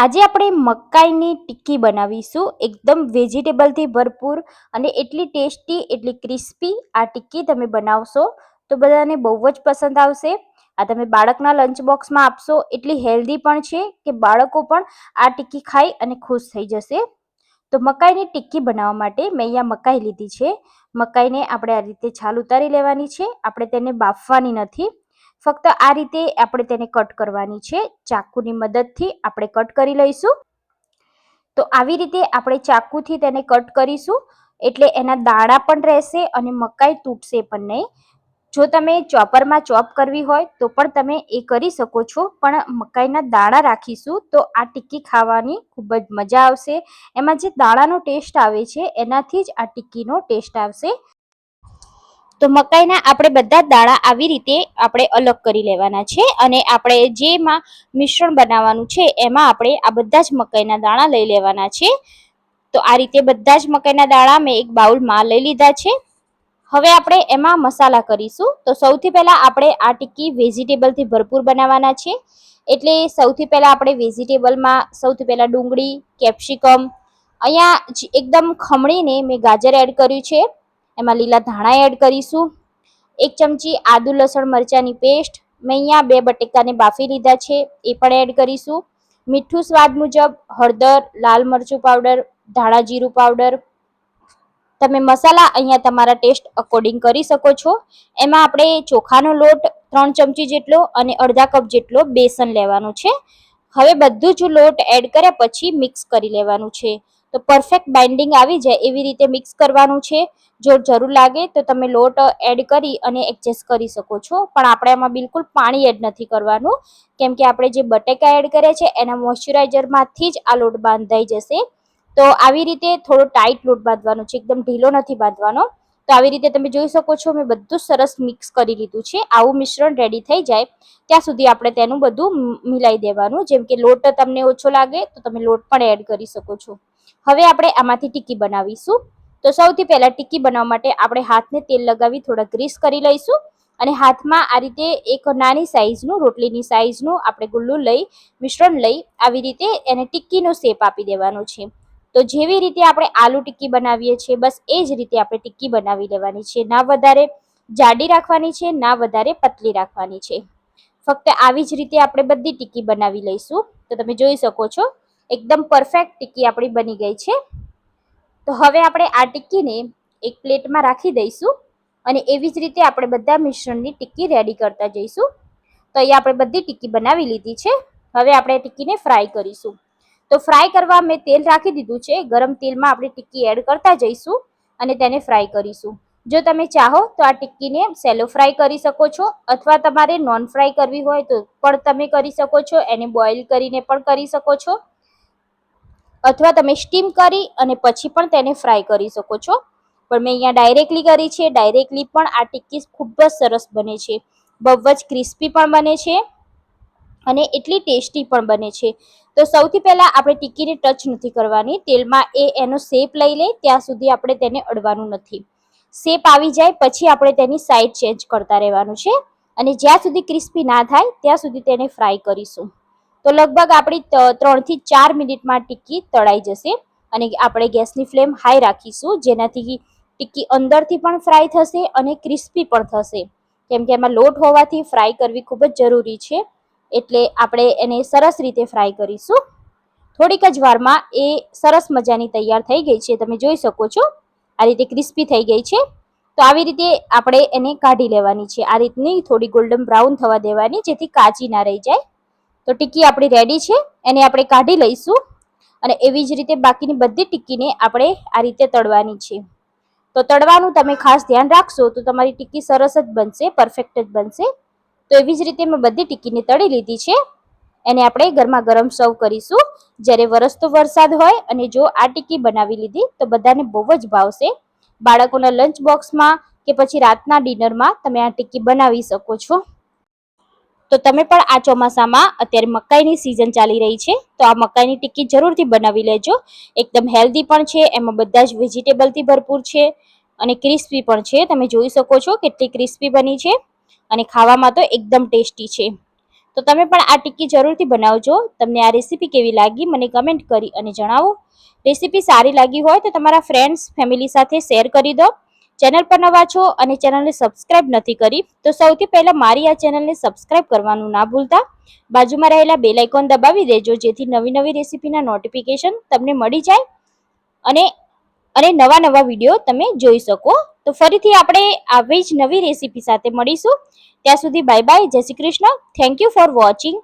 આજે આપણે મકાઈની ટિક્કી બનાવીશું. એકદમ વેજીટેબલથી ભરપૂર અને એટલી ટેસ્ટી, એટલી ક્રિસ્પી આ ટિક્કી તમે બનાવશો તો બધાને બહુ જ પસંદ આવશે. આ તમે બાળકના લંચ બોક્સમાં આપશો. એટલી હેલ્ધી પણ છે કે બાળકો પણ આ ટિક્કી ખાઈ અને ખુશ થઈ જશે. તો મકાઈની ટિક્કી બનાવવા માટે મેં અહીંયા મકાઈ લીધી છે. મકાઈને આપણે આ રીતે છાલ ઉતારી લેવાની છે. આપણે તેને બાફવાની નથી, ફક્ત આ રીતે આપણે તેને કટ કરવાની છે. ચાકુની મદદથી આપણે કટ કરી લઈશું. તો આવી રીતે આપણે ચાકુથી તેને કટ કરીશું એટલે એના દાણા પણ રહેશે અને મકાઈ તૂટશે પણ નહીં. જો તમે ચોપરમાં ચોપ કરવી હોય તો પણ તમે એ કરી શકો છો, પણ મકાઈના દાણા રાખીશું તો આ ટિક્કી ખાવાની ખૂબ જ મજા આવશે. એમાં જે દાણાનો ટેસ્ટ આવે છે એનાથી જ આ ટિક્કીનો ટેસ્ટ આવશે. તો મકાઈના આપણે બધા દાણા આવી રીતે આપણે અલગ કરી લેવાના છે અને આપણે જેમાં મિશ્રણ બનાવવાનું છે એમાં આપણે આ બધા જ મકાઈના દાણા લઈ લેવાના છે. તો આ રીતે બધા જ મકાઈના દાણા મેં એક બાઉલમાં લઈ લીધા છે. હવે આપણે એમાં મસાલા કરીશું. તો સૌથી પહેલા આપણે આ ટિક્કી વેજીટેબલથી ભરપૂર બનાવવાના છે, એટલે સૌથી પહેલા આપણે વેજીટેબલમાં સૌથી પહેલા ડુંગળી, કેપ્સિકમ, અહીંયા એકદમ ખમણીને મેં ગાજર એડ કર્યું છે. એમાં લીલા ધાણા એડ કરીશું. 1 ચમચી આદુ લસણ મરચાંની પેસ્ટ, મેં અહીંયા 2 બટેકાને બાફી લીધા છે એ પણ એડ કરીશું. મીઠું સ્વાદ મુજબ, હળદર, લાલ મરચું પાવડર, ધાણા જીરું પાવડર. તમે મસાલા અહીંયા તમારા ટેસ્ટ અકોર્ડિંગ કરી શકો છો. એમાં આપણે ચોખાનો લોટ 3 ચમચી જેટલો અને અડધા કપ જેટલો બેસન લેવાનું છે. હવે બધું જ લોટ એડ કર્યા પછી મિક્સ કરી લેવાનું છે. તો પરફેક્ટ બાઇન્ડિંગ આવી જાય એવી રીતે મિક્સ કરવાનું છે. જો જરૂર લાગે તો તમે લોટ એડ કરી અને એડજસ્ટ કરી શકો છો, પણ આપણે એમાં બિલકુલ પાણી એડ નથી કરવાનું, કેમ કે આપણે જે બટેકા એડ કર્યા છે એના મોઇશ્ચરાઇઝરમાંથી જ આ લોટ બાંધાઈ જશે. તો આવી રીતે થોડો ટાઈટ લોટ બાંધવાનો છે, એકદમ ઢીલો નથી બાંધવાનો. તો આવી રીતે તમે જોઈ શકો છો મેં બધું સરસ મિક્સ કરી લીધું છે. આવું મિશ્રણ રેડી થઈ જાય ત્યાં સુધી આપણે તેનું બધું મિલાઈ દેવાનું. જેમ કે લોટ તમને ઓછો લાગે તો તમે લોટ પણ એડ કરી શકો છો. હવે આપણે આમાંથી ટિક્કી બનાવીશું. તો સૌથી પહેલા ટિક્કી બનાવવા માટે આપણે હાથને તેલ લગાવી થોડા ગ્રીસ કરી લઈશું અને હાથમાં આ રીતે એક નાની સાઈઝનું, રોટલીની સાઈઝનું આપણે ગુલ્લું લઈ, મિશ્રણ લઈ આવી રીતે એને ટિક્કીનો શેપ આપી દેવાનો છે. તો જેવી રીતે આપણે આલુ ટિક્કી બનાવીએ છીએ બસ એ જ રીતે આપણે ટિક્કી બનાવી લેવાની છે. ના વધારે જાડી રાખવાની છે, ના વધારે પતલી રાખવાની છે. ફક્ત આવી જ રીતે આપણે બધી ટિક્કી બનાવી લઈશું. તો તમે જોઈ શકો છો એકદમ પરફેક્ટ ટિક્કી આપણી બની ગઈ છે. તો હવે આપણે આ ટિક્કીને એક પ્લેટમાં રાખી દઈશું અને એવી જ રીતે આપણે બધા મિશ્રણની ટિક્કી રેડી કરતા જઈશું. તો અહીંયા આપણે બધી ટિક્કી બનાવી લીધી છે. હવે આપણે ટિક્કીને ફ્રાય કરીશું. તો ફ્રાય કરવા મેં તેલ રાખી દીધું છે. ગરમ તેલમાં આપણે ટિક્કી એડ કરતા જઈશું અને તેને ફ્રાય કરીશું. જો તમે ચાહો તો આ ટિક્કીને સેલો ફ્રાય કરી શકો છો, અથવા તમારે નોન ફ્રાય કરવી હોય તો પણ તમે કરી શકો છો. એને બોઇલ કરીને પણ કરી શકો છો, અથવા તમે સ્ટીમ કરી અને પછી પણ તેને ફ્રાય કરી શકો છો. પણ મેં અહીંયા ડાયરેક્ટલી કરી છે. ડાયરેક્ટલી પણ આ ટિક્કી ખૂબ જ સરસ બને છે, બહુ જ ક્રિસ્પી પણ બને છે અને એટલી ટેસ્ટી પણ બને છે. તો સૌથી પહેલા આપણે ટિક્કીને ટચ નથી કરવાની. તેલમાં એનો શેપ લઈ લે ત્યાં સુધી આપણે તેને અડવાનું નથી. શેપ આવી જાય પછી આપણે તેની સાઈડ ચેન્જ કરતા રહેવાનું છે અને જ્યાં સુધી ક્રિસ્પી ના થાય ત્યાં સુધી તેને ફ્રાય કરીશું. તો લગભગ આપણી 3 થી 4 મિનિટમાં ટિક્કી તળાઈ જશે અને આપણે ગેસની ફ્લેમ હાઈ રાખીશું, જેનાથી ટિક્કી અંદરથી પણ ફ્રાય થશે અને ક્રિસ્પી પણ થશે. કેમ કે એમાં લોટ હોવાથી ફ્રાય કરવી ખૂબ જ જરૂરી છે, એટલે આપણે એને સરસ રીતે ફ્રાય કરીશું. થોડીક જ વારમાં એ સરસ મજાની તૈયાર થઈ ગઈ છે. તમે જોઈ શકો છો આ રીતે ક્રિસ્પી થઈ ગઈ છે. તો આવી રીતે આપણે એને કાઢી લેવાની છે. આ રીતની થોડી ગોલ્ડન બ્રાઉન થવા દેવાની, જેથી કાચી ના રહી જાય. તો ટિક્કી આપણી રેડી છે, એને આપણે કાઢી લઈશું અને એવી જ રીતે બાકીની બધી ટિક્કીને આપણે આ રીતે તળવાની છે. તો તળવાનું તમે ખાસ ધ્યાન રાખશો તો તમારી ટિક્કી સરસ જ બનશે, પરફેક્ટ જ બનશે. તો એવી જ રીતે મેં બધી ટિક્કીને તળી લીધી છે. એને આપણે ગરમા ગરમ સર્વ કરીશું જ્યારે વરસતો વરસાદ હોય. અને જો આ ટિક્કી બનાવી લીધી તો બધાને બહુ જ ભાવશે. બાળકોના લંચ બોક્સમાં કે પછી રાતના ડિનરમાં તમે આ ટિક્કી બનાવી શકો છો. તો તમે પણ આ ચોમાસામાં, અત્યારે મકાઈની સિઝન ચાલી રહી છે, તો આ મકાઈની ટિક્કી જરૂરથી બનાવી લેજો. એકદમ હેલ્ધી પણ છે, એમાં બધા જ વેજીટેબલથી ભરપૂર છે અને ક્રિસ્પી પણ છે. તમે જોઈ શકો છો કેટલી ક્રિસ્પી બની છે અને ખાવામાં તો એકદમ ટેસ્ટી છે. તો તમે પણ આ ટિક્કી જરૂરથી બનાવજો. તમને આ રેસીપી કેવી લાગી મને કમેન્ટ કરી અને જણાવો. રેસીપી સારી લાગી હોય તો તમારા ફ્રેન્ડ્સ ફેમિલી સાથે શેર કરી દો. ચેનલ પર નવા છો અને ચેનલને સબસ્ક્રાઇબ નથી કરી તો સૌથી પહેલા મારી આ ચેનલને સબસ્ક્રાઇબ કરવાનું ના ભૂલતા. બાજુમાં રહેલા બેલ આઇકોન દબાવી દેજો જેથી નવી નવી રેસીપીના નોટિફિકેશન તમને મળી જાય અને અને નવા નવા વિડીયો તમે જોઈ શકો. તો ફરીથી આપણે આવી જ નવી રેસીપી સાથે મળીશું. ત્યાં સુધી બાય બાય. જય Shri Krishna. Thank you for watching.